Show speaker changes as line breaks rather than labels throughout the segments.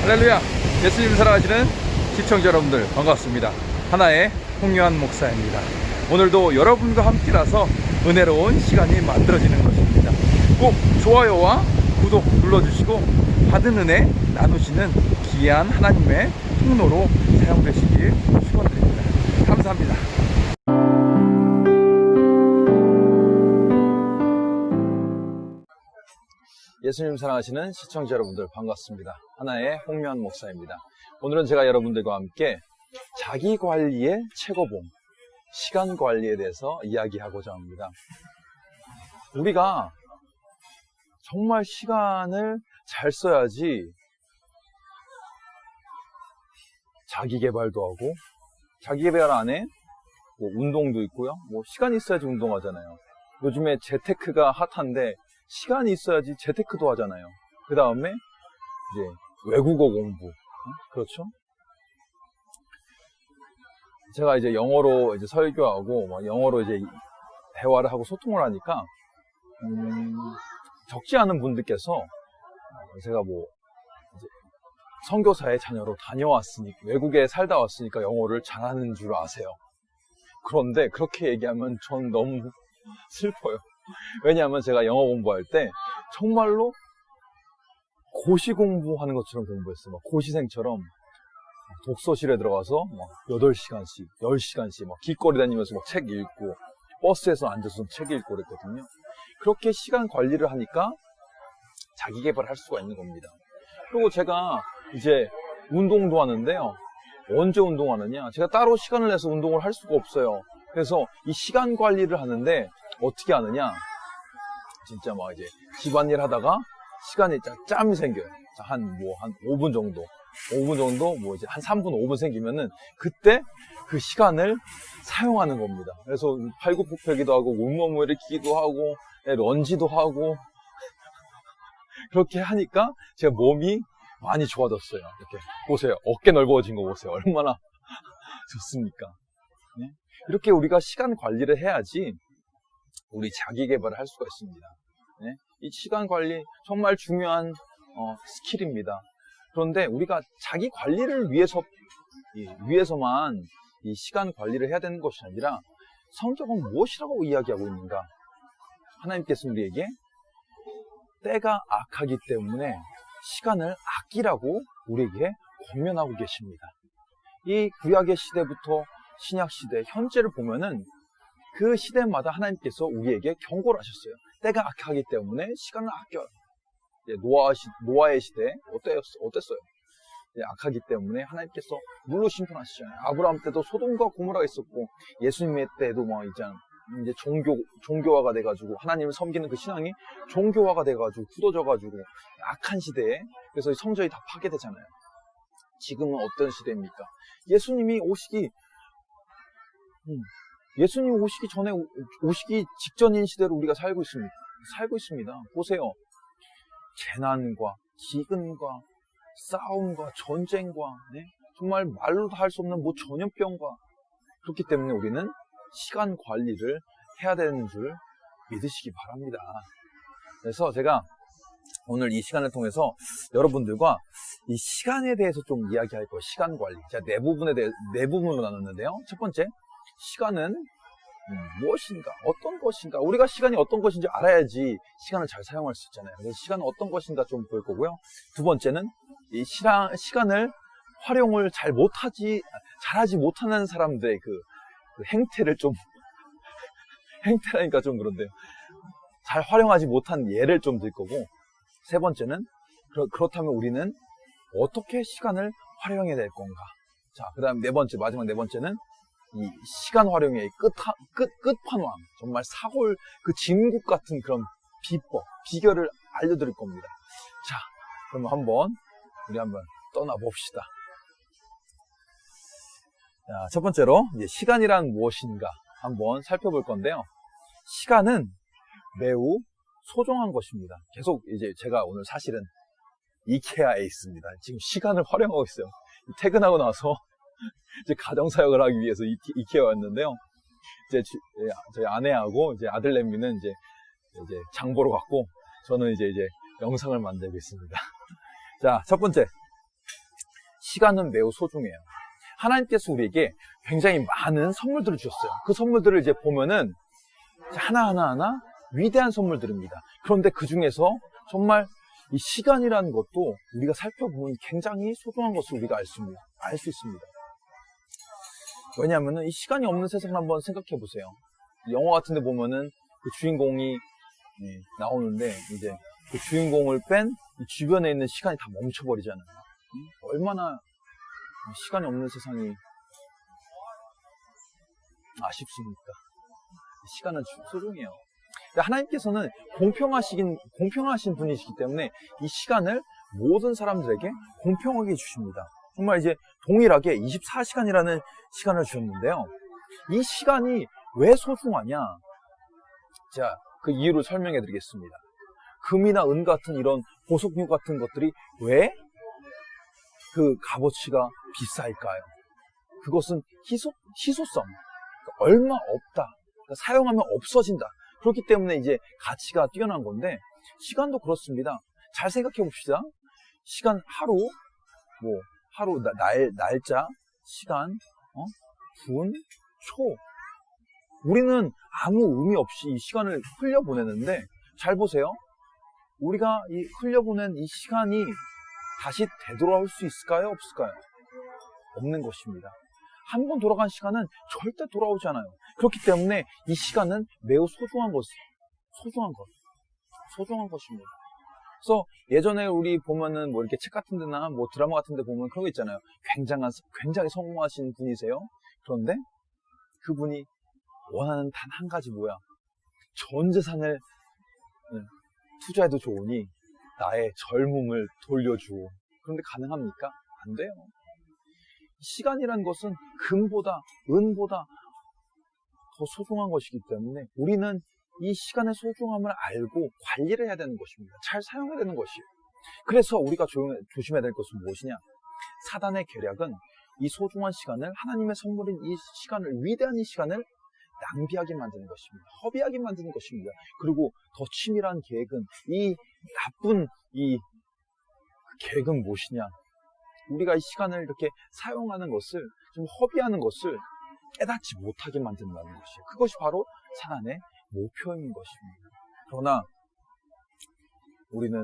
할렐루야. 예수님 사랑하시는 시청자 여러분들 반갑습니다. 하나의 홍요한 목사입니다. 오늘도 여러분과 함께라서 은혜로운 시간이 만들어지는 것입니다. 꼭 좋아요와 구독 눌러주시고 받은 은혜 나누시는 귀한 하나님의 통로로 사용되시길 축원드립니다. 감사합니다. 예수님 사랑하시는 시청자 여러분들 반갑습니다. 하나의 홍요한 목사입니다. 오늘은 제가 여러분들과 함께 자기관리의 최고봉, 시간관리에 대해서 이야기하고자 합니다. 우리가 정말 시간을 잘 써야지 자기개발도 하고, 자기개발 안에 뭐 운동도 있고요. 뭐 시간이 있어야지 운동하잖아요. 요즘에 재테크가 핫한데 시간이 있어야지 재테크도 하잖아요. 그 다음에 이제 외국어 공부, 그렇죠? 제가 이제 영어로 이제 설교하고 영어로 이제 대화를 하고 소통을 하니까 적지 않은 분들께서 제가 뭐 이제 선교사의 자녀로 다녀왔으니까, 외국에 살다 왔으니까 영어를 잘하는 줄 아세요. 그런데 그렇게 얘기하면 전 너무 슬퍼요. 왜냐하면 제가 영어 공부할 때 정말로 고시 공부하는 것처럼 공부했어요. 막 고시생처럼 독서실에 들어가서 막 8시간씩, 10시간씩 막 길거리 다니면서 막 책 읽고, 버스에서 앉아서 책 읽고 그랬거든요. 그렇게 시간 관리를 하니까 자기 개발을 할 수가 있는 겁니다. 그리고 제가 이제 운동도 하는데요. 언제 운동하느냐? 제가 따로 시간을 내서 운동을 할 수가 없어요. 그래서 이 시간 관리를 하는데 어떻게 하느냐? 진짜 막 이제 집안일 하다가 시간이 짬이 생겨요. 한 5분 정도 뭐 이제 한 3분, 5분 생기면은 그때 그 시간을 사용하는 겁니다. 그래서 팔굽혀펴기도 하고, 온몸 일으키기도 하고, 런지도 하고, 그렇게 하니까 제가 몸이 많이 좋아졌어요. 이렇게 보세요. 어깨 넓어진 거 보세요. 얼마나 좋습니까? 네? 이렇게 우리가 시간 관리를 해야지 우리 자기 개발을 할 수가 있습니다. 네? 이 시간 관리 정말 중요한 스킬입니다. 그런데 우리가 자기 관리를 위해서만 이 시간 관리를 해야 되는 것이 아니라 성경은 무엇이라고 이야기하고 있는가? 하나님께서 우리에게 때가 악하기 때문에 시간을 아끼라고 우리에게 권면하고 계십니다. 이 구약의 시대부터 신약 시대, 현재를 보면은 그 시대마다 하나님께서 우리에게 경고를 하셨어요. 때가 악하기 때문에 시간을 아껴요. 노아의 시대 어땠어요? 악하기 때문에 하나님께서 물로 심판하시잖아요. 아브라함 때도 소돔과 고모라가 있었고, 예수님의 때도 이제 종교화가 돼가지고 하나님을 섬기는 그 신앙이 종교화가 돼가지고 굳어져가지고 악한 시대에, 그래서 성전이 다 파괴되잖아요. 지금은 어떤 시대입니까? 예수님이 오시기 직전인 시대로 우리가 살고 있습니다. 보세요. 재난과 기근과 싸움과 전쟁과, 네? 정말 말로도 할 수 없는 전염병과, 그렇기 때문에 우리는 시간 관리를 해야 되는 줄 믿으시기 바랍니다. 그래서 제가 오늘 이 시간을 통해서 여러분들과 이 시간에 대해서 좀 이야기할 거예요. 시간 관리. 제가 네 부분으로 나눴는데요. 첫 번째, 시간은 무엇인가? 어떤 것인가? 우리가 시간이 어떤 것인지 알아야지 시간을 잘 사용할 수 있잖아요. 그래서 시간은 어떤 것인가 좀 볼 거고요. 두 번째는 이 시간을 활용을 잘하지 못하는 사람들의 그 행태를 좀, 행태라니까 좀 그런데요. 잘 활용하지 못한 예를 좀 들 거고, 세 번째는 그렇다면 우리는 어떻게 시간을 활용해야 될 건가? 자, 그 다음 마지막 네 번째는 이 시간 활용의 끝판왕, 정말 사골 그 진국 같은 그런 비결을 알려드릴 겁니다. 자, 그럼 우리 한번 떠나봅시다. 자, 첫 번째로 이제 시간이란 무엇인가 한번 살펴볼 건데요. 시간은 매우 소중한 것입니다. 계속 이제 제가 오늘 사실은 이케아에 있습니다. 지금 시간을 활용하고 있어요. 퇴근하고 나서 이제 가정사역을 하기 위해서 이케아에 왔는데요. 이제 저희 아내하고 이제 아들내미는 이제 장 보러 갔고, 저는 이제 영상을 만들고 있습니다. 자, 첫 번째. 시간은 매우 소중해요. 하나님께서 우리에게 굉장히 많은 선물들을 주셨어요. 그 선물들을 이제 보면은 하나하나 위대한 선물들입니다. 그런데 그 중에서 정말 이 시간이라는 것도 우리가 살펴보면 굉장히 소중한 것을 우리가 알 수 있습니다. 왜냐하면 이 시간이 없는 세상을 한번 생각해 보세요. 영화 같은 데 보면은 그 주인공이 나오는데 이제 그 주인공을 뺀 주변에 있는 시간이 다 멈춰버리잖아요. 얼마나 시간이 없는 세상이 아쉽습니까? 시간은 소중해요. 하나님께서는 공평하신 분이시기 때문에 이 시간을 모든 사람들에게 공평하게 주십니다. 정말 이제 동일하게 24시간이라는 시간을 주셨는데요. 이 시간이 왜 소중하냐? 자, 그 이유를 설명해 드리겠습니다. 금이나 은 같은 이런 보석류 같은 것들이 왜 그 값어치가 비쌀까요? 그것은 희소성, 얼마 없다. 그러니까 사용하면 없어진다. 그렇기 때문에 이제 가치가 뛰어난 건데, 시간도 그렇습니다. 잘 생각해 봅시다. 시간 하루, 날짜, 시간, 분, 초. 우리는 아무 의미 없이 이 시간을 흘려보내는데, 잘 보세요. 우리가 이 흘려보낸 이 시간이 다시 되돌아올 수 있을까요? 없을까요? 없는 것입니다. 한 번 돌아간 시간은 절대 돌아오지 않아요. 그렇기 때문에 이 시간은 매우 소중한 것입니다. 그래서 예전에 우리 보면은 뭐 이렇게 책 같은 데나 뭐 드라마 같은 데 보면 그런 거 있잖아요. 굉장히 성공하신 분이세요. 그런데 그분이 원하는 단 한 가지 뭐야? 전 재산을 투자해도 좋으니 나의 젊음을 돌려줘. 그런데 가능합니까? 안 돼요. 시간이란 것은 금보다 은보다 더 소중한 것이기 때문에 우리는 이 시간의 소중함을 알고 관리를 해야 되는 것입니다. 잘 사용해야 되는 것이에요. 그래서 우리가 조심해야 될 것은 무엇이냐? 사단의 계략은 이 소중한 시간을, 하나님의 선물인 이 시간을, 위대한 이 시간을 낭비하게 만드는 것입니다. 허비하게 만드는 것입니다. 그리고 더 치밀한 계획은, 이 나쁜 이 계획은 무엇이냐? 우리가 이 시간을 이렇게 사용하는 것을, 좀 허비하는 것을 깨닫지 못하게 만든다는 것이에요. 그것이 바로 사단의 목표인 것입니다. 그러나 우리는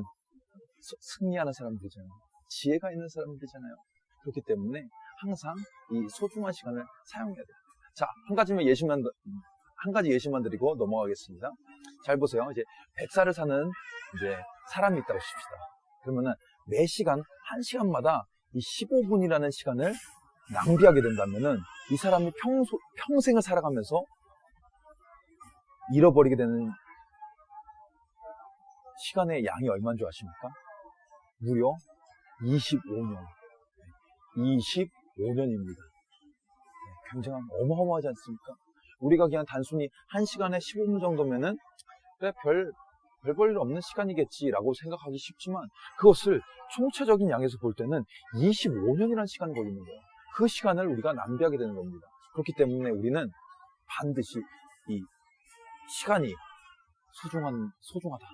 승리하는 사람들이잖아요. 지혜가 있는 사람들이잖아요. 그렇기 때문에 항상 이 소중한 시간을 사용해야 돼요. 자, 한 가지 예시만 드리고 넘어가겠습니다. 잘 보세요. 이제 100살을 사는 이제 사람이 있다고 칩시다. 그러면은 매 시간 1시간마다 이 15분이라는 시간을 낭비하게 된다면은 이 사람이 평생을 살아가면서 잃어버리게 되는 시간의 양이 얼마인 줄 아십니까? 무려 25년. 25년입니다. 굉장히 어마어마하지 않습니까? 우리가 그냥 단순히 1시간에 15분 정도면은 그래, 별 볼 일 없는 시간이겠지라고 생각하기 쉽지만 그것을 총체적인 양에서 볼 때는 25년이라는 시간이 걸리는 거예요. 그 시간을 우리가 낭비하게 되는 겁니다. 그렇기 때문에 우리는 반드시 이 시간이 소중하다.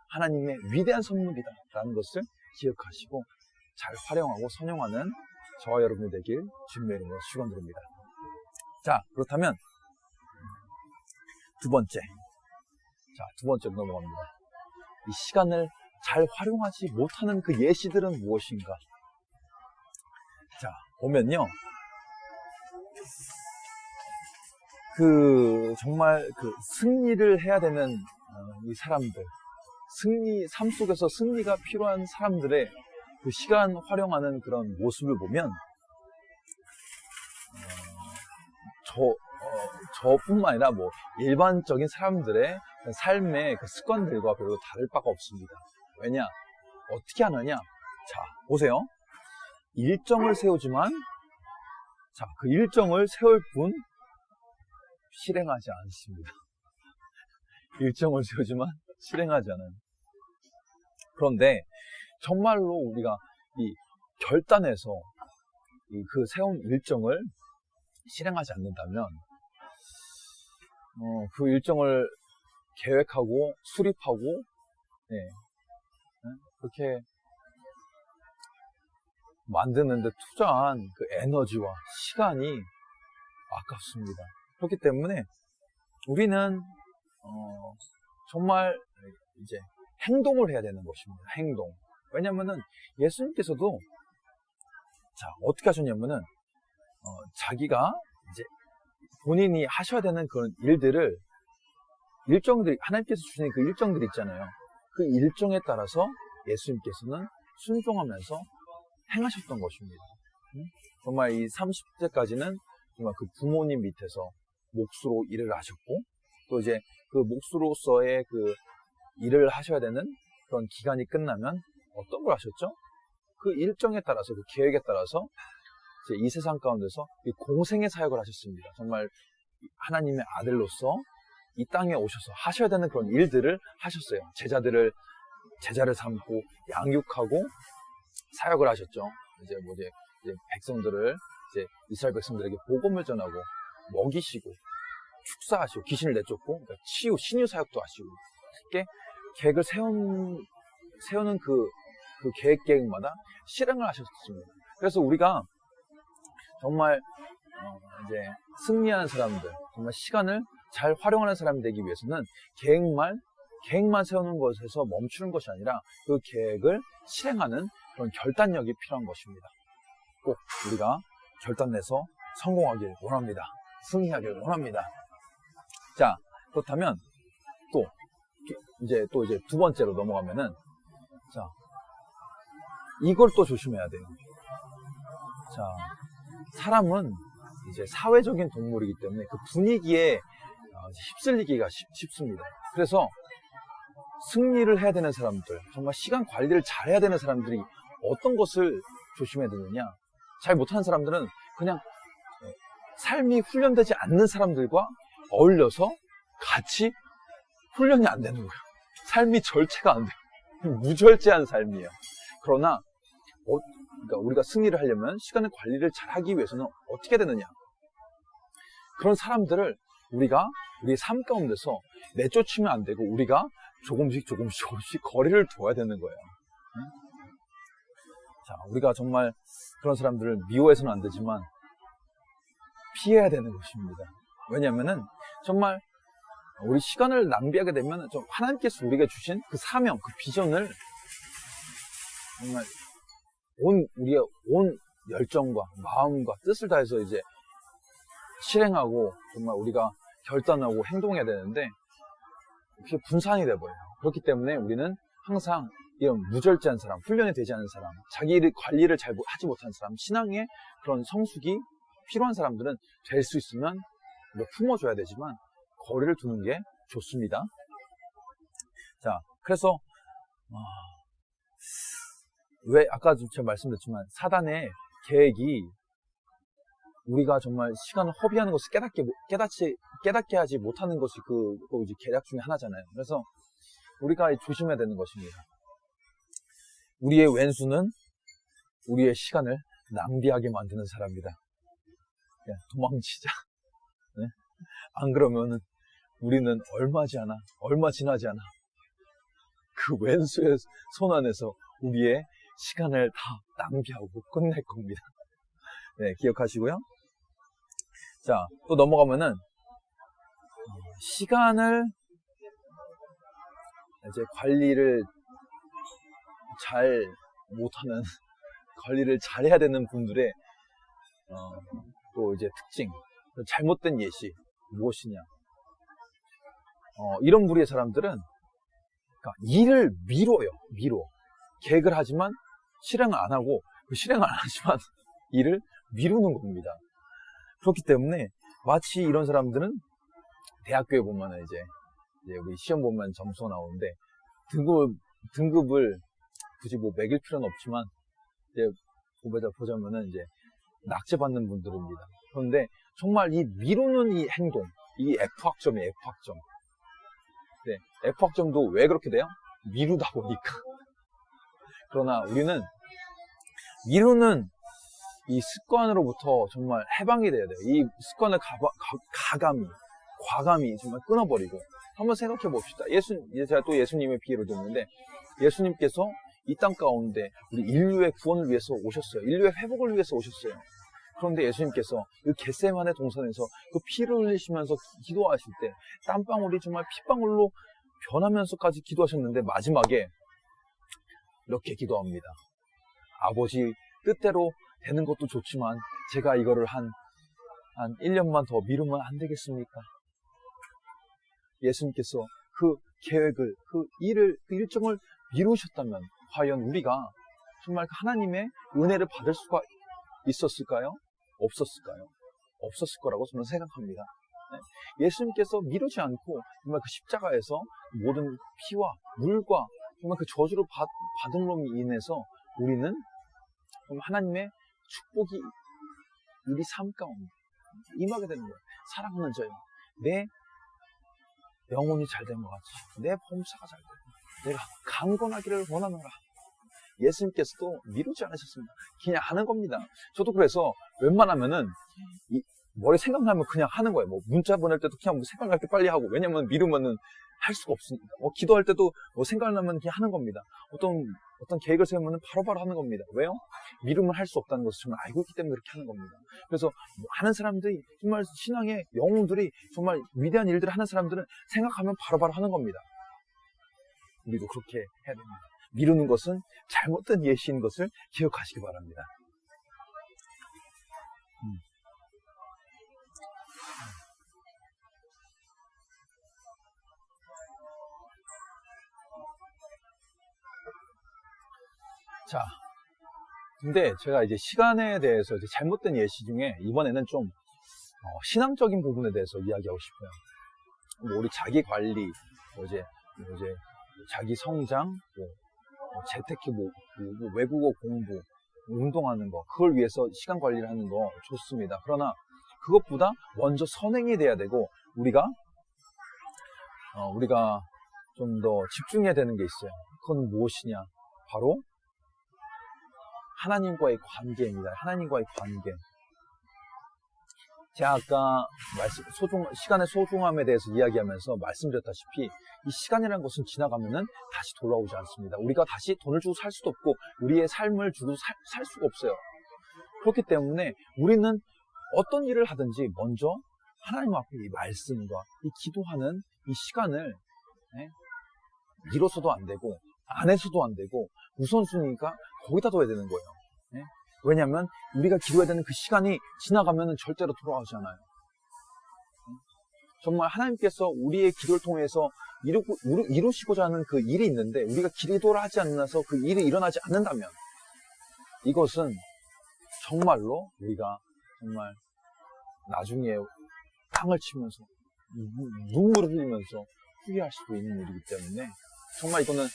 하나님의 위대한 선물이다. 라는 것을 기억하시고 잘 활용하고 선용하는 저와 여러분이 되길 주님의 이름으로 축원드립니다. 자, 그렇다면 두 번째로 넘어갑니다. 이 시간을 잘 활용하지 못하는 그 예시들은 무엇인가? 자, 보면요. 정말 승리를 해야 되는 이 사람들, 삶 속에서 승리가 필요한 사람들의 그 시간 활용하는 그런 모습을 보면, 저뿐만 아니라 뭐 일반적인 사람들의 삶의 그 습관들과 별로 다를 바가 없습니다. 왜냐? 어떻게 하느냐? 자, 보세요. 일정을 세우지만, 자, 그 일정을 세울 뿐 실행하지 않습니다. 일정을 세우지만 실행하지 않아요. 그런데 정말로 우리가 이 결단해서 그 세운 일정을 실행하지 않는다면, 그 일정을 계획하고 수립하고, 그렇게 만드는데 투자한 그 에너지와 시간이 아깝습니다. 그렇기 때문에 우리는 정말 이제 행동을 해야 되는 것입니다. 행동. 왜냐면은 예수님께서도 자 어떻게 하셨냐면은 자기가 이제 본인이 하셔야 되는 그런 일들을 일정들이 하나님께서 주시는 그 일정들이 있잖아요. 그 일정에 따라서 예수님께서는 순종하면서 행하셨던 것입니다. 정말 이 30대까지는 정말 그 부모님 밑에서 몫으로 일을 하셨고 또 이제 그 몫으로서의 그 일을 하셔야 되는 그런 기간이 끝나면 어떤 걸 하셨죠? 그 일정에 따라서 그 계획에 따라서 이제 이 세상 가운데서 이 공생의 사역을 하셨습니다. 정말 하나님의 아들로서 이 땅에 오셔서 하셔야 되는 그런 일들을 하셨어요. 제자를 삼고 양육하고 사역을 하셨죠. 이제 백성들을 이제 이스라엘 백성들에게 복음을 전하고 먹이시고 축사하시고 귀신을 내쫓고 그러니까 신유 사역도 하시고 이렇게 계획을 세우는 그 계획마다 실행을 하셨습니다. 그래서 우리가 정말 이제 승리하는 사람들, 정말 시간을 잘 활용하는 사람이 되기 위해서는 계획만 세우는 것에서 멈추는 것이 아니라 그 계획을 실행하는 그런 결단력이 필요한 것입니다. 꼭 우리가 결단내서 성공하길 원합니다. 승리하길 원합니다. 자, 그렇다면 또 이제 두 번째로 넘어가면은 자, 이걸 또 조심해야 돼요. 자, 사람은 이제 사회적인 동물이기 때문에 그 분위기에 휩쓸리기가 쉽습니다. 그래서 승리를 해야 되는 사람들, 정말 시간 관리를 잘해야 되는 사람들이 어떤 것을 조심해야 되느냐? 잘 못하는 사람들은 그냥 삶이 훈련되지 않는 사람들과 어울려서 같이 훈련이 안 되는 거예요. 삶이 절제가 안 돼요. 무절제한 삶이에요. 그러나 그러니까 우리가 승리를 하려면 시간의 관리를 잘하기 위해서는 어떻게 되느냐? 그런 사람들을 우리가 우리의 삶 가운데서 내쫓으면 안 되고 우리가 조금씩 거리를 둬야 되는 거예요. 자, 우리가 정말 그런 사람들을 미워해서는 안 되지만 피해야 되는 것입니다. 왜냐하면은 정말 우리 시간을 낭비하게 되면 좀 하나님께서 우리에게 주신 그 사명, 그 비전을 정말 우리의 온 열정과 마음과 뜻을 다해서 이제 실행하고 정말 우리가 결단하고 행동해야 되는데 그게 분산이 돼버려요. 그렇기 때문에 우리는 항상 이런 무절제한 사람, 훈련이 되지 않은 사람, 자기 관리를 잘 하지 못한 사람, 신앙의 그런 성숙이 필요한 사람들은 될 수 있으면 우리가 품어줘야 되지만 거리를 두는 게 좋습니다. 자, 그래서 왜 아까 제가 말씀드렸지만 사단의 계획이 우리가 정말 시간을 허비하는 것을 깨닫게 하지 못하는 것이 그 이제 계략 중에 하나잖아요. 그래서 우리가 조심해야 되는 것입니다. 우리의 왼수는 우리의 시간을 낭비하게 만드는 사람이다. 그냥 도망치자. 네? 안 그러면은 우리는 얼마 지나지 않아 그 왼수의 손 안에서 우리의 시간을 다 낭비하고 끝낼 겁니다. 네, 기억하시고요. 자, 또 넘어가면은 시간을 이제 관리를 잘 못하는 관리를 잘해야 되는 분들의 또 이제 특징, 잘못된 예시 무엇이냐? 이런 부류의 사람들은 그러니까 일을 미뤄 계획을 하지만 실행을 안 하고 그 실행을 안 하지만 일을 미루는 겁니다. 그렇기 때문에 마치 이런 사람들은 대학교에 보면 이제 우리 시험 보면 점수가 나오는데 등급을 굳이 뭐 매길 필요는 없지만 이제 보자면은 이제 낙제받는 분들입니다. 그런데 정말 이 미루는 이 행동, 이 F학점이에요, F학점. 네, F학점도 왜 그렇게 돼요? 미루다 보니까. 그러나 우리는 미루는 이 습관으로부터 정말 해방이 돼야 돼요. 이 습관을 과감히 정말 끊어버리고 한번 생각해 봅시다. 제가 또 예수님의 비유를 듣는데 예수님께서 이 땅 가운데 우리 인류의 구원을 위해서 오셨어요. 인류의 회복을 위해서 오셨어요. 그런데 예수님께서 그 겟세마네 동산에서 그 피를 흘리시면서 기도하실 때 땀방울이 정말 핏방울로 변하면서까지 기도하셨는데 마지막에 이렇게 기도합니다. 아버지 뜻대로 되는 것도 좋지만 제가 이거를 한 1년만 더 미루면 안 되겠습니까? 예수님께서 그 계획을, 그 일정을 미루셨다면 과연 우리가 정말 하나님의 은혜를 받을 수가 있었을까요? 없었을까요? 없었을 거라고 저는 생각합니다. 예수님께서 미루지 않고 정말 그 십자가에서 모든 피와 물과 정말 그 저주를 받음으로 인해서 우리는 정말 하나님의 축복이 우리 삶 가운데 임하게 되는 거예요. 사랑하는 자요, 내 영혼이 잘된 것 같이 내 범사가 잘되고 내가 강건하기를 원하노라. 예수님께서도 미루지 않으셨습니다. 그냥 하는 겁니다. 저도 그래서 웬만하면은 머리 생각나면 그냥 하는 거예요. 뭐 문자 보낼 때도 그냥 생각날 때 빨리 하고, 왜냐면 미루면은 할 수가 없으니까. 기도할 때도 생각나면 그냥 하는 겁니다. 어떤 계획을 세우면 바로바로 하는 겁니다. 왜요? 미루면 할 수 없다는 것을 정말 알고 있기 때문에 그렇게 하는 겁니다. 그래서 많은 사람들이, 정말 신앙의 영웅들이, 정말 위대한 일들을 하는 사람들은 생각하면 바로바로 하는 겁니다. 우리도 그렇게 해야 됩니다. 미루는 것은 잘못된 예시인 것을 기억하시기 바랍니다. 자, 근데 제가 이제 시간에 대해서 이제 잘못된 예시 중에 이번에는 좀 신앙적인 부분에 대해서 이야기하고 싶어요. 우리 자기 관리, 이제 자기 성장, 재테크, 외국어 공부, 운동하는 거, 그걸 위해서 시간 관리를 하는 거 좋습니다. 그러나 그것보다 먼저 선행이 돼야 되고, 우리가 좀 더 집중해야 되는 게 있어요. 그건 무엇이냐? 바로 하나님과의 관계입니다. 하나님과의 관계. 제가 아까 시간의 소중함에 대해서 이야기하면서 말씀드렸다시피, 이 시간이라는 것은 지나가면은 다시 돌아오지 않습니다. 우리가 다시 돈을 주고 살 수도 없고 우리의 삶을 주고 살 수가 없어요. 그렇기 때문에 우리는 어떤 일을 하든지 먼저 하나님 앞에 이 말씀과 이 기도하는 이 시간을 미뤄서도 안 되고 안 해서도 안 되고 우선순위가 거기다 둬야 되는 거예요. 왜냐하면 우리가 기도해야 되는 그 시간이 지나가면 절대로 돌아오지 않아요. 정말 하나님께서 우리의 기도를 통해서 이루시고자 하는 그 일이 있는데, 우리가 기도를 하지 않아서 그 일이 일어나지 않는다면 이것은 정말로 우리가 정말 나중에 땅을 치면서 눈물을 흘리면서 후회할 수도 있는 일이기 때문에, 정말 이거는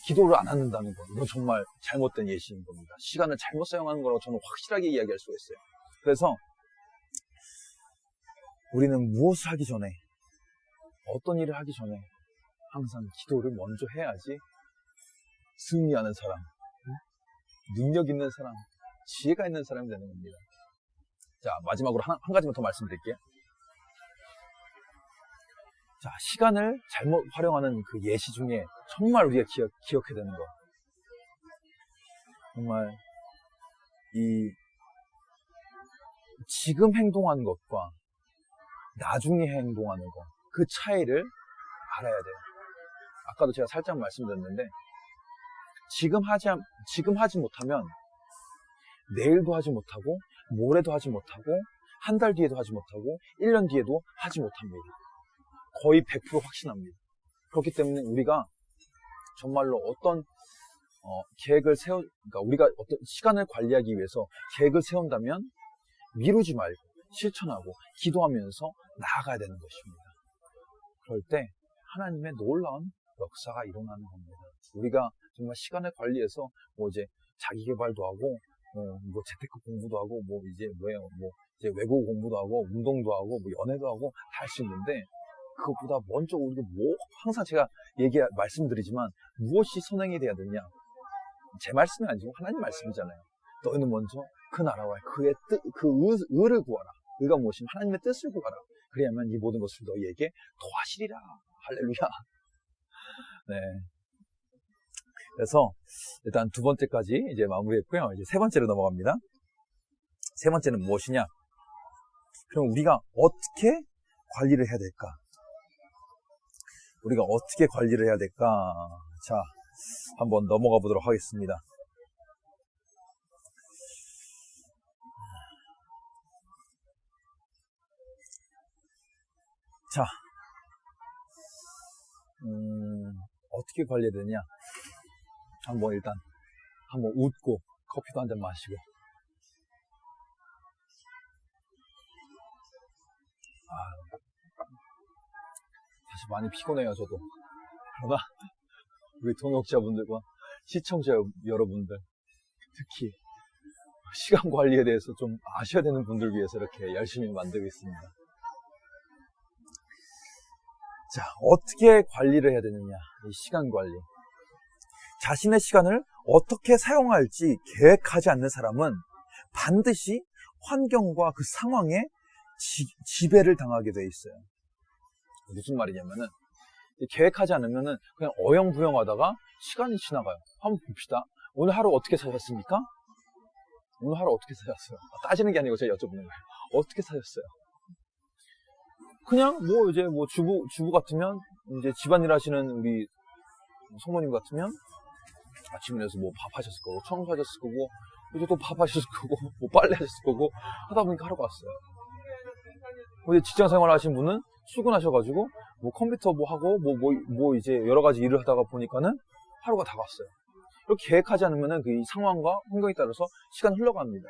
기도를 안 한다는 거, 이건 정말 잘못된 예시인 겁니다. 시간을 잘못 사용하는 거라고 저는 확실하게 이야기할 수가 있어요. 그래서 우리는 무엇을 하기 전에, 어떤 일을 하기 전에 항상 기도를 먼저 해야지 승리하는 사람, 능력 있는 사람, 지혜가 있는 사람이 되는 겁니다. 자, 마지막으로 한 가지만 더 말씀드릴게요. 자, 시간을 잘못 활용하는 그 예시 중에 정말 우리가 기억해야 되는 거, 정말 지금 행동하는 것과 나중에 행동하는 것, 그 차이를 알아야 돼요. 아까도 제가 살짝 말씀드렸는데, 지금 하지 못하면 내일도 하지 못하고 모레도 하지 못하고 한 달 뒤에도 하지 못하고 1년 뒤에도 하지 못합니다. 거의 100% 확신합니다. 그렇기 때문에 우리가 정말로 어떤 계획을 그러니까 우리가 어떤 시간을 관리하기 위해서 계획을 세운다면 미루지 말고 실천하고 기도하면서 나아가야 되는 것입니다. 그럴 때 하나님의 놀라운 역사가 일어나는 겁니다. 우리가 정말 시간을 관리해서 이제 자기 개발도 하고 재테크 공부도 하고 이제 외국어 공부도 하고 운동도 하고 연애도 하고 다 할 수 있는데, 그것보다 먼저 우리가 항상 제가 말씀드리지만 무엇이 선행이 돼야 되냐? 제 말씀이 아니고 하나님 말씀이잖아요. 너희는 먼저 그 나라와 그의 의를 구하라. 의가 무엇이면 하나님의 뜻을 구하라. 그래야만 이 모든 것을 너희에게 더하시리라. 할렐루야. 네. 그래서 일단 두 번째까지 이제 마무리했고요. 이제 세 번째로 넘어갑니다. 세 번째는 무엇이냐? 그럼 우리가 어떻게 관리를 해야 될까? 우리가 어떻게 관리를 해야 될까? 자, 한번 넘어가 보도록 하겠습니다. 자, 어떻게 관리해야 되냐? 일단 한번 웃고 커피도 한 잔 마시고. 사실 많이 피곤해요, 저도. 그러나 우리 동역자분들과 시청자 여러분들, 특히 시간 관리에 대해서 좀 아셔야 되는 분들 위해서 이렇게 열심히 만들고 있습니다. 자, 어떻게 관리를 해야 되느냐? 이 시간 관리. 자신의 시간을 어떻게 사용할지 계획하지 않는 사람은 반드시 환경과 그 상황에 지배를 당하게 돼 있어요. 무슨 말이냐면은, 계획하지 않으면은 그냥 어영부영 하다가 시간이 지나가요. 한번 봅시다. 오늘 하루 어떻게 사셨습니까? 오늘 하루 어떻게 사셨어요? 따지는 게 아니고 제가 여쭤보는 거예요. 어떻게 사셨어요? 그냥 주부 같으면, 이제 집안일 하시는 우리 성모님 같으면 아침에 일어나서 밥 하셨을 거고, 청소하셨을 거고, 이제 또 밥 하셨을 거고, 빨래 하셨을 거고, 하다 보니까 하루가 왔어요. 근데 직장 생활 하신 분은 출근하셔가지고, 컴퓨터 하고, 이제 여러 가지 일을 하다가 보니까는 하루가 다 갔어요. 이렇게 계획하지 않으면은 그 상황과 환경에 따라서 시간 흘러갑니다.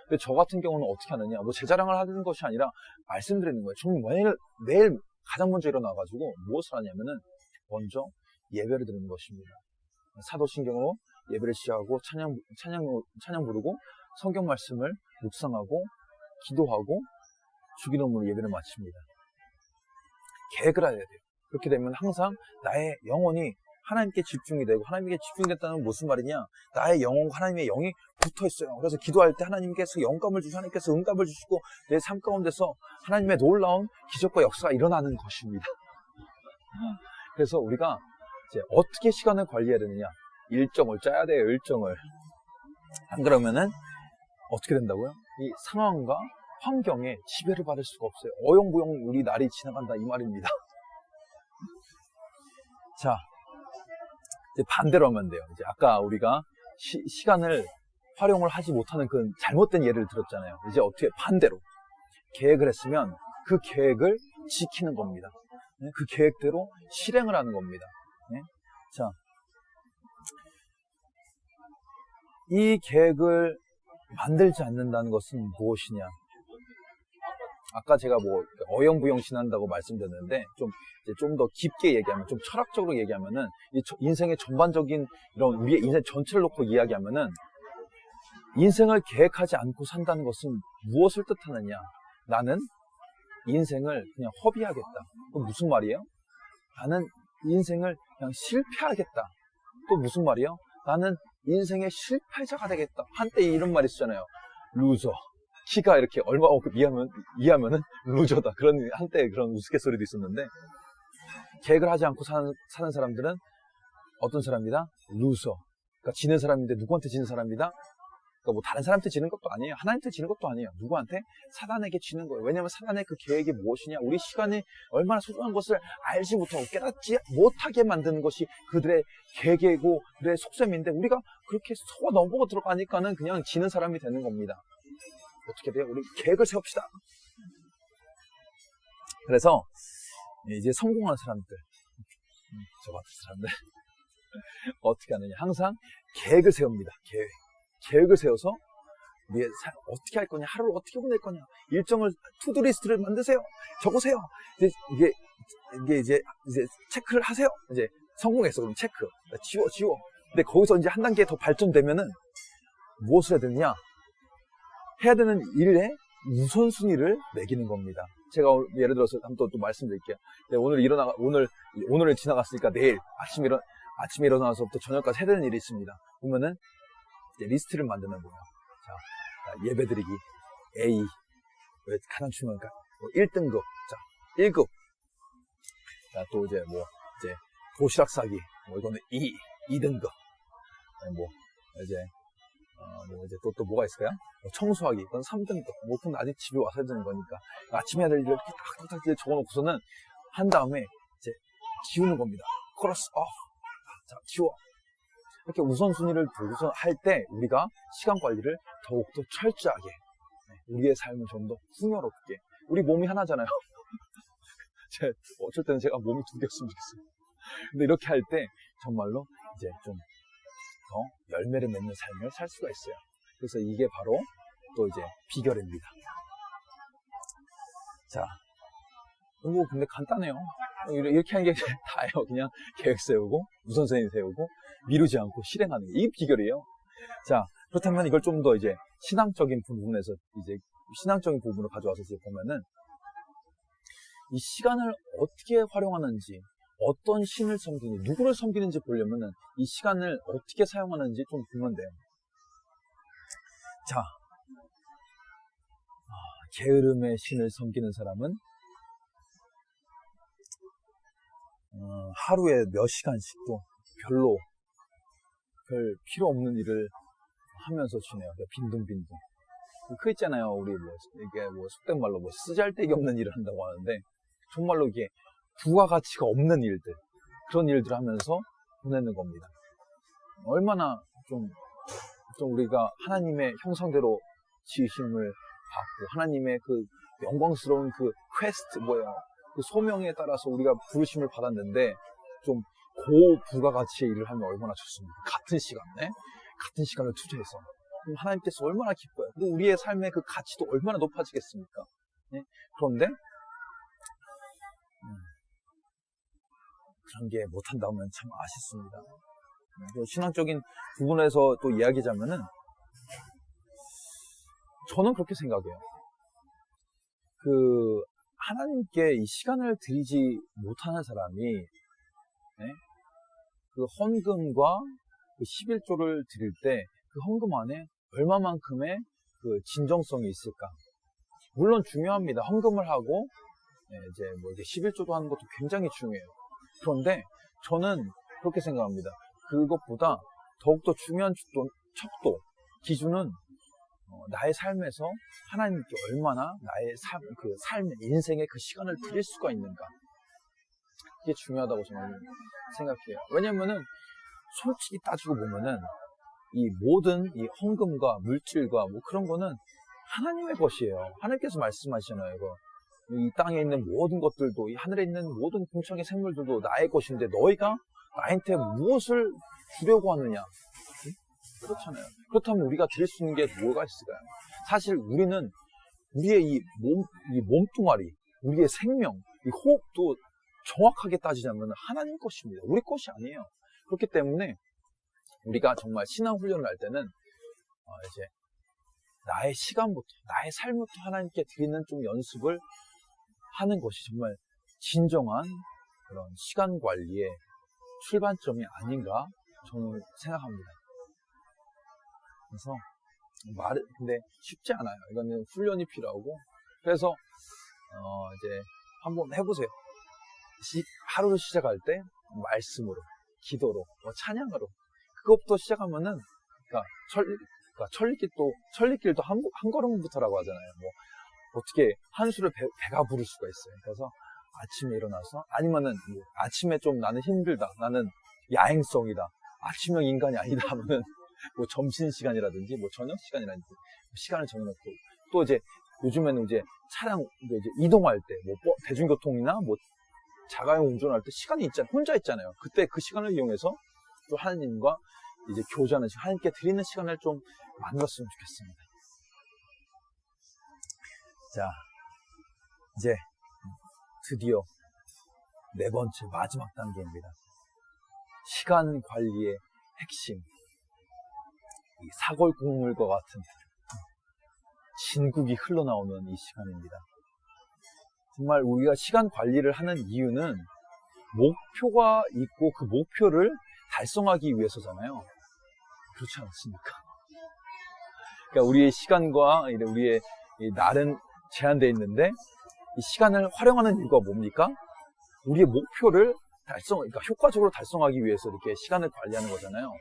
근데 저 같은 경우는 어떻게 하느냐, 제 자랑을 하는 것이 아니라 말씀드리는 거예요. 저는 매일 가장 먼저 일어나가지고 무엇을 하냐면은 먼저 예배를 드리는 것입니다. 사도신경으로 예배를 시작하고 찬양 부르고 성경 말씀을 묵상하고 기도하고 주기도문으로 예배를 마칩니다. 계획을 해야 돼요. 그렇게 되면 항상 나의 영혼이 하나님께 집중이 되고, 하나님께 집중됐다는 무슨 말이냐? 나의 영혼과 하나님의 영이 붙어 있어요. 그래서 기도할 때 하나님께서 영감을 주시고, 하나님께서 응답을 주시고, 내 삶 가운데서 하나님의 놀라운 기적과 역사가 일어나는 것입니다. 그래서 우리가 이제 어떻게 시간을 관리해야 되느냐? 일정을 짜야 돼요, 일정을. 안 그러면은 어떻게 된다고요? 이 상황과 환경에 지배를 받을 수가 없어요. 어영부영 우리 날이 지나간다, 이 말입니다. 자, 이제 반대로 하면 돼요. 이제 아까 우리가 시간을 활용을 하지 못하는 그 잘못된 예를 들었잖아요. 이제 어떻게 반대로 계획을 했으면 그 계획을 지키는 겁니다. 그 계획대로 실행을 하는 겁니다. 자, 이 계획을 만들지 않는다는 것은 무엇이냐? 아까 제가 어영부영 지난다고 말씀드렸는데, 좀 더 깊게 얘기하면, 좀 철학적으로 얘기하면은, 이 인생의 전반적인 이런 우리의 인생 전체를 놓고 이야기하면은, 인생을 계획하지 않고 산다는 것은 무엇을 뜻하느냐? 나는 인생을 그냥 허비하겠다. 그럼 무슨 말이에요? 나는 인생을 그냥 실패하겠다. 또 무슨 말이에요? 나는 인생의 실패자가 되겠다. 한때 이런 말이 있었잖아요. 루저. 키가 이렇게 얼마만큼 이해하면은 루저다. 한때 그런 우스갯소리도 있었는데, 계획을 하지 않고 사는 사람들은 어떤 사람이다? 루저. 그러니까 지는 사람인데 누구한테 지는 사람이다? 그러니까 다른 사람한테 지는 것도 아니에요. 하나님한테 지는 것도 아니에요. 누구한테? 사단에게 지는 거예요. 왜냐하면 사단의 그 계획이 무엇이냐? 우리 시간이 얼마나 소중한 것을 알지 못하고 깨닫지 못하게 만드는 것이 그들의 계획이고 그들의 속셈인데, 우리가 그렇게 속아 넘어가 들어가니까는 그냥 지는 사람이 되는 겁니다. 어떻게 돼요? 우리 계획을 세웁시다. 그래서 이제 성공하는 사람들, 저 같은 사람들 어떻게 하느냐? 항상 계획을 세웁니다. 계획을 세워서 우리의 삶 어떻게 할 거냐, 하루를 어떻게 보낼 거냐, 일정을 투두리스트를 만드세요. 적으세요. 이게 이제 체크를 하세요. 이제 성공했어, 그럼 체크. 지워. 근데 거기서 이제 한 단계 더 발전되면은 무엇을 해야 되느냐? 해야 되는 일의 우선순위를 매기는 겁니다. 제가 예를 들어서 한번 또 말씀드릴게요. 오늘을 지나갔으니까 내일 아침에 일어나서부터 저녁까지 해야 되는 일이 있습니다. 보면은 이제 리스트를 만드는 거예요. 자, 예배드리기 A, 왜 가장 중요한가? 1등급, 자 1급. 자, 또 이제 도시락 싸기, 이거는 2등급. 뭐 이제 뭐 이제 또 뭐가 있을까요? 뭐 청소하기, 그건 3등급. 뭐 그건 아직 집에 와서 해야 되는 거니까 아침에 해야 될 일을 딱딱딱 적어놓고서는 한 다음에 이제 지우는 겁니다. 크로스 오프. 자, 지워. 이렇게 우선순위를 두고서 할 때 우리가 시간 관리를 더욱더 철저하게, 우리의 삶을 좀 더 풍요롭게. 우리 몸이 하나잖아요. 어쩔 때는 제가 몸이 두 개였으면 좋겠어요. 근데 이렇게 할 때 정말로 이제 좀 더 열매를 맺는 삶을 살 수가 있어요. 그래서 이게 바로 또 이제 비결입니다. 자, 뭐 근데 간단해요. 이렇게 하는 게 다예요. 그냥 계획 세우고 우선순위 세우고 미루지 않고 실행하는 게 이게 비결이에요. 자, 그렇다면 이걸 좀 더 이제 신앙적인 부분에서 이제 신앙적인 부분을 가져와서 이제 보면은 이 시간을 어떻게 활용하는지, 어떤 신을 섬기는지, 누구를 섬기는지 보려면은 이 시간을 어떻게 사용하는지 좀 보면 돼요. 자, 게으름의 신을 섬기는 사람은 하루에 몇 시간씩도 별로 별 필요 없는 일을 하면서 지내요. 빈둥빈둥. 그 있잖아요. 우리 이게 속된 말로 쓰잘데기 없는 일을 한다고 하는데, 정말로 이게 부가가치가 없는 일들, 그런 일들을 하면서 보내는 겁니다. 얼마나 좀 우리가 하나님의 형상대로 지으심을 받고 하나님의 그 영광스러운 그 퀘스트 그 소명에 따라서 우리가 부르심을 받았는데 좀 고부가가치의 일을 하면 얼마나 좋습니까? 같은 시간을 투자해서 그럼 하나님께서 얼마나 기뻐요. 그리고 우리의 삶의 그 가치도 얼마나 높아지겠습니까? 네? 그런데 그런 게 못한다면 참 아쉽습니다. 신앙적인 부분에서 또 이야기자면은 저는 그렇게 생각해요. 하나님께 이 시간을 드리지 못하는 사람이, 네? 그 헌금과 그 11조를 드릴 때 그 헌금 안에 얼마만큼의 그 진정성이 있을까? 물론 중요합니다. 헌금을 하고 이제 이게 11조도 하는 것도 굉장히 중요해요. 그런데 저는 그렇게 생각합니다. 그것보다 더욱더 중요한 척도, 기준은 나의 삶에서 하나님께 얼마나 나의 삶의 인생의 그 시간을 드릴 수가 있는가. 그게 중요하다고 저는 생각해요. 왜냐면은 솔직히 따지고 보면은 이 모든 이 헌금과 물질과 그런 거는 하나님의 것이에요. 하나님께서 말씀하시잖아요. 이 땅에 있는 모든 것들도, 이 하늘에 있는 모든 공창의 생물들도 나의 것인데 너희가 나한테 무엇을 주려고 하느냐? 그렇잖아요. 그렇다면 우리가 드릴 수 있는 게 뭐가 있을까요? 사실 우리는 우리의 이 몸뚱아리, 우리의 생명, 이 호흡도 정확하게 따지자면 하나님 것입니다. 우리 것이 아니에요. 그렇기 때문에 우리가 정말 신앙 훈련을 할 때는 이제 나의 시간부터, 나의 삶부터 하나님께 드리는 좀 연습을 하는 것이 정말 진정한 그런 시간 관리의 출발점이 아닌가 저는 생각합니다. 그래서 근데 쉽지 않아요. 이거는 훈련이 필요하고. 그래서 이제 한번 해보세요. 하루를 시작할 때 말씀으로, 기도로, 찬양으로, 그것부터 시작하면은 천리길도 한 걸음부터라고 하잖아요. 어떻게 한 수를 배가 부를 수가 있어요. 그래서 아침에 일어나서, 아니면은 아침에 좀 나는 힘들다, 나는 야행성이다, 아침형 인간이 아니다 하면은 점심 시간이라든지 저녁 시간이라든지 시간을 정해놓고, 또 이제 요즘에는 이제 차량 이제 이동할 때 대중교통이나 자가용 운전할 때 시간이 있잖아요. 혼자 있잖아요. 그때 그 시간을 이용해서 또 하나님과 이제 교제하는 시간, 하나님께 드리는 시간을 좀 만들었으면 좋겠습니다. 자, 이제 드디어 네 번째 마지막 단계입니다. 시간 관리의 핵심, 이 사골국물과 같은 진국이 흘러나오는 이 시간입니다. 정말 우리가 시간 관리를 하는 이유는 목표가 있고 그 목표를 달성하기 위해서잖아요. 그렇지 않습니까? 그러니까 우리의 시간과 우리의 날은 제한되어 있는데, 이 시간을 활용하는 이유가 뭡니까? 우리의 목표를 그러니까 효과적으로 달성하기 위해서 이렇게 시간을 관리하는 거잖아요.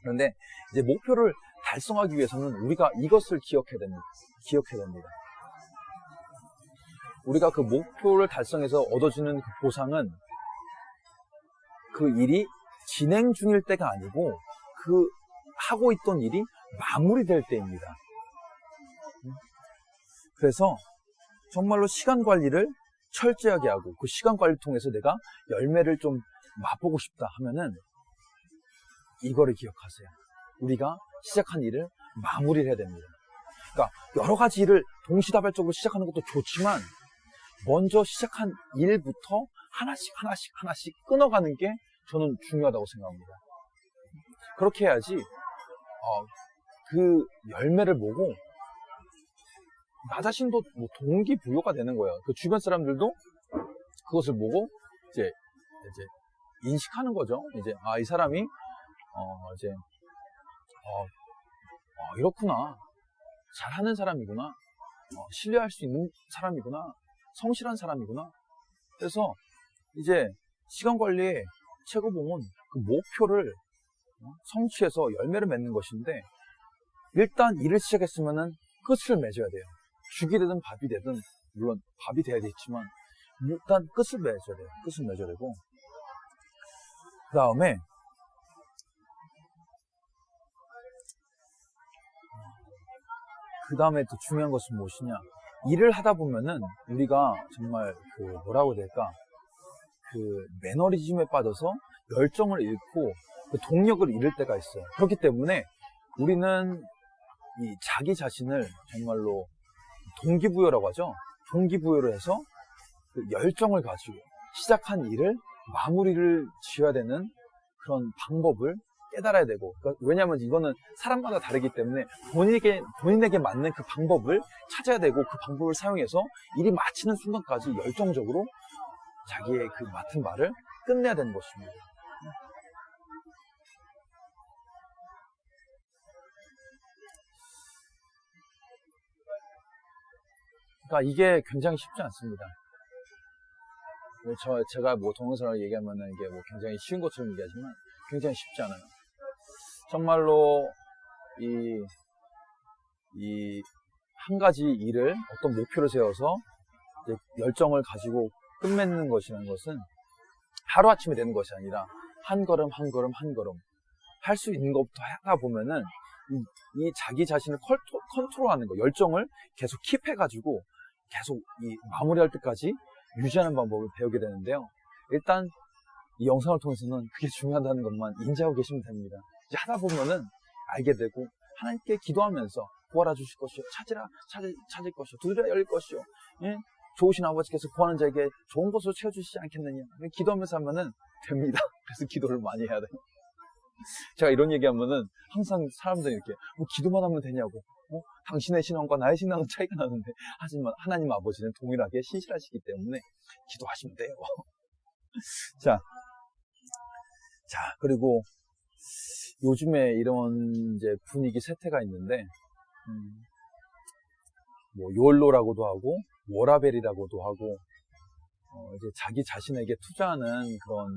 그런데 이제 목표를 달성하기 위해서는 우리가 이것을 기억해야 됩니다. 우리가 그 목표를 달성해서 얻어지는 그 보상은 그 일이 진행 중일 때가 아니고 그 하고 있던 일이 마무리될 때입니다. 그래서 정말로 시간 관리를 철저하게 하고 그 시간 관리를 통해서 내가 열매를 좀 맛보고 싶다 하면은 이거를 기억하세요. 우리가 시작한 일을 마무리를 해야 됩니다. 그러니까 여러 가지 일을 동시다발적으로 시작하는 것도 좋지만 먼저 시작한 일부터 하나씩 끊어가는 게 저는 중요하다고 생각합니다. 그렇게 해야지 그 열매를 보고 나 자신도 뭐 동기부여가 되는 거예요. 그 주변 사람들도 그것을 보고 이제 인식하는 거죠. 이제 이 사람이 이렇구나, 잘하는 사람이구나, 신뢰할 수 있는 사람이구나, 성실한 사람이구나. 그래서 이제 시간 관리의 최고봉은 그 목표를 성취해서 열매를 맺는 것인데, 일단 일을 시작했으면은 끝을 맺어야 돼요. 죽이 되든 밥이 되든, 물론 밥이 돼야 되겠지만 일단 끝을 맺어야 돼요. 끝을 맺어야 되고, 그 다음에 또 중요한 것은 무엇이냐? 일을 하다 보면은 우리가 정말 그 뭐라고 해야 될까? 그 매너리즘에 빠져서 열정을 잃고 그 동력을 잃을 때가 있어요. 그렇기 때문에 우리는 이 자기 자신을 정말로 동기부여라고 하죠. 동기부여를 해서 그 열정을 가지고 시작한 일을 마무리를 지어야 되는 그런 방법을 깨달아야 되고, 그러니까 왜냐하면 이거는 사람마다 다르기 때문에 본인에게 맞는 그 방법을 찾아야 되고, 그 방법을 사용해서 일이 마치는 순간까지 열정적으로 자기의 그 맡은 바를 끝내야 되는 것입니다. 그러니까 이게 굉장히 쉽지 않습니다. 제가 뭐 동영상을 얘기하면은 이게 뭐 굉장히 쉬운 것처럼 얘기하지만 굉장히 쉽지 않아요. 정말로 이 한 가지 일을 어떤 목표를 세워서 이제 열정을 가지고 끝맺는 것이라는 것은 하루아침에 되는 것이 아니라 한 걸음 할 수 있는 것부터 하다 보면은 이 자기 자신을 컨트롤하는 거, 열정을 계속 킵해가지고 계속 이 마무리할 때까지 유지하는 방법을 배우게 되는데요. 일단 이 영상을 통해서는 그게 중요하다는 것만 인지하고 계시면 됩니다. 이제 하다 보면은 알게 되고, 하나님께 기도하면서 구하라 주실 것이요, 찾을 것이요, 두드려 열릴 것이요, 예? 좋으신 아버지께서 구하는 자에게 좋은 것으로 채워주시지 않겠느냐. 기도하면서 하면은 됩니다. 그래서 기도를 많이 해야 돼요. 제가 이런 얘기하면은 항상 사람들이 이렇게 뭐 기도만 하면 되냐고, 당신의 신앙과 나의 신앙은 차이가 나는데, 하지만 하나님 아버지는 동일하게 신실하시기 때문에 기도하시면 돼요. 자, 그리고 요즘에 이런 이제 분위기 세태가 있는데, 뭐 욜로라고도 하고 워라벨이라고도 하고, 이제 자기 자신에게 투자하는 그런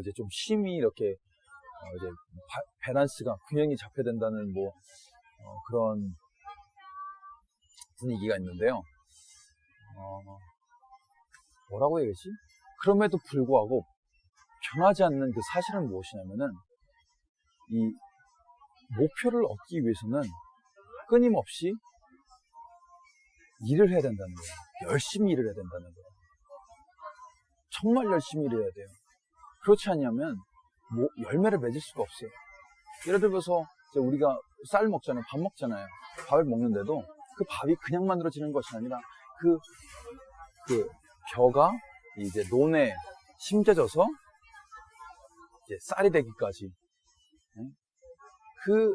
이제 좀 쉼이 이렇게 이제 밸런스가 균형이 잡혀야 된다는 뭐 그런 분위기가 있는데요. 뭐라고 해야지? 그럼에도 불구하고 변하지 않는 그 사실은 무엇이냐면은, 이 목표를 얻기 위해서는 끊임없이 일을 해야 된다는 거예요. 열심히 일을 해야 된다는 거예요. 정말 열심히 일해야 돼요. 그렇지 않으면 뭐 열매를 맺을 수가 없어요. 예를 들어서 이제 우리가 쌀 먹잖아요. 밥 먹잖아요. 밥을 먹는데도 그 밥이 그냥 만들어지는 것이 아니라 그 벼가 이제 논에 심겨져서 이제 쌀이 되기까지, 그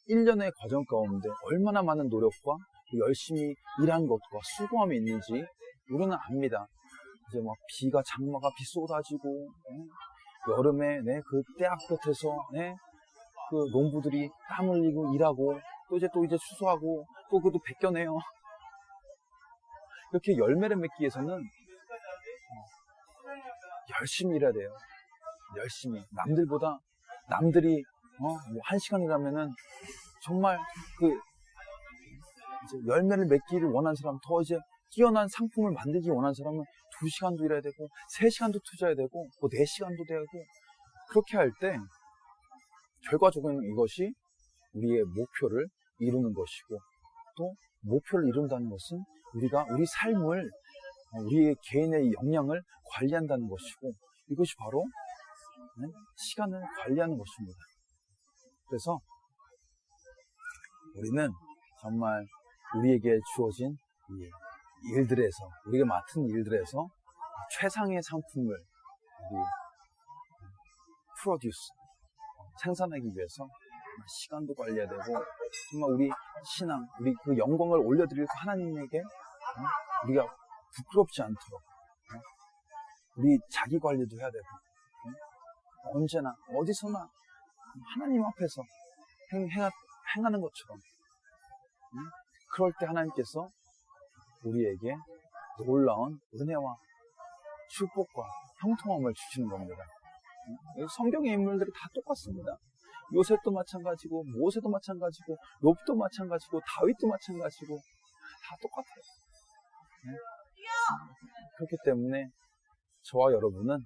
1년의 과정 가운데 얼마나 많은 노력과 열심히 일한 것과 수고함이 있는지 우리는 압니다. 이제 막 장마가 비 쏟아지고, 여름에 그 떼약볕에서 그 농부들이 땀 흘리고 일하고, 또 이제 추수하고, 또 그것도 벗겨내요. 이렇게 열매를 맺기 위해서는 열심히 일해야 돼요. 열심히. 남들이 뭐 1시간이라면은 정말 그 이제 열매를 맺기를 원하는 사람, 더 이제 뛰어난 상품을 만들기 원하는 사람은 2시간도 일해야 되고 3시간도 투자해야 되고 뭐 4시간도 되고, 그렇게 할 때 결과적으로 이것이 우리의 목표를 이루는 것이고, 또 목표를 이룬다는 것은 우리가 우리 삶을, 우리의 개인의 역량을 관리한다는 것이고, 이것이 바로 시간을 관리하는 것입니다. 그래서 우리는 정말 우리에게 주어진 이 일들에서, 우리가 맡은 일들에서 최상의 상품을 프로듀스, 생산하기 위해서 시간도 관리해야 되고, 정말 우리 신앙, 우리 그 영광을 올려드리고 하나님에게 우리가 부끄럽지 않도록 우리 자기 관리도 해야 되고, 언제나 어디서나 하나님 앞에서 행하는 것처럼, 그럴 때 하나님께서 우리에게 놀라운 은혜와 축복과 형통함을 주시는 겁니다. 성경의 인물들이 다 똑같습니다. 요셉도 마찬가지고, 모세도 마찬가지고, 욥도 마찬가지고, 다윗도 마찬가지고, 다 똑같아요. 그렇기 때문에 저와 여러분은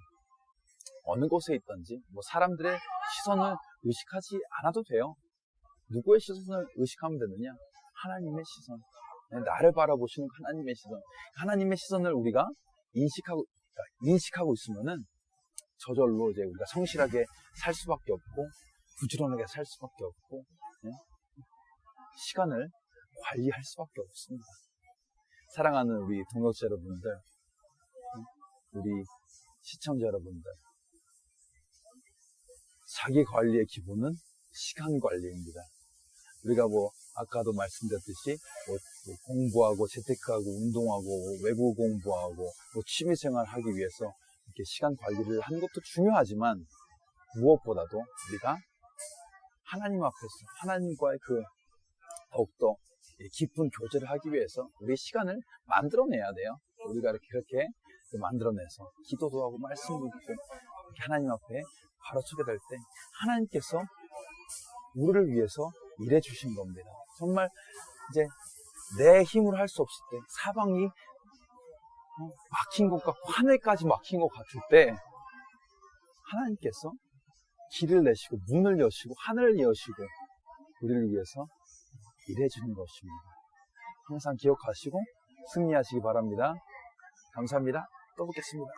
어느 곳에 있든지 뭐 사람들의 시선을 의식하지 않아도 돼요. 누구의 시선을 의식하면 되느냐? 하나님의 시선. 나를 바라보시는 하나님의 시선. 하나님의 시선을 우리가 인식하고 있으면은 저절로 이제 우리가 성실하게 살 수밖에 없고, 부지런하게 살 수밖에 없고, 시간을 관리할 수밖에 없습니다. 사랑하는 우리 동역자 여러분들, 우리 시청자 여러분들, 자기 관리의 기본은 시간 관리입니다. 우리가 뭐 아까도 말씀드렸듯이 뭐 공부하고 재테크하고 운동하고 외국어 공부하고 뭐 취미생활 하기 위해서 이렇게 시간 관리를 하는 것도 중요하지만, 무엇보다도 우리가 하나님 앞에서 하나님과의 그 더욱더 깊은 교제를 하기 위해서 우리 시간을 만들어내야 돼요. 우리가 그렇게 만들어내서 기도도 하고 말씀도 읽고 이렇게 하나님 앞에 바로 서게 될 때 하나님께서 우리를 위해서 일해 주신 겁니다. 정말 이제 내 힘으로 할 수 없을 때, 사방이 막힌 것 같고 하늘까지 막힌 것 같을 때 하나님께서 길을 내시고 문을 여시고 하늘을 여시고 우리를 위해서 일해 주는 것입니다. 항상 기억하시고 승리하시기 바랍니다. 감사합니다. 또 뵙겠습니다.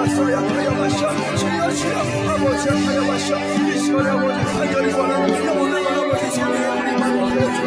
알았어 약하여 마셔 주여 주여 아버지 약하여 마셔 이 시간에 아버지 간절히 원하는 영혼을 아버지 성령의 우리 만들어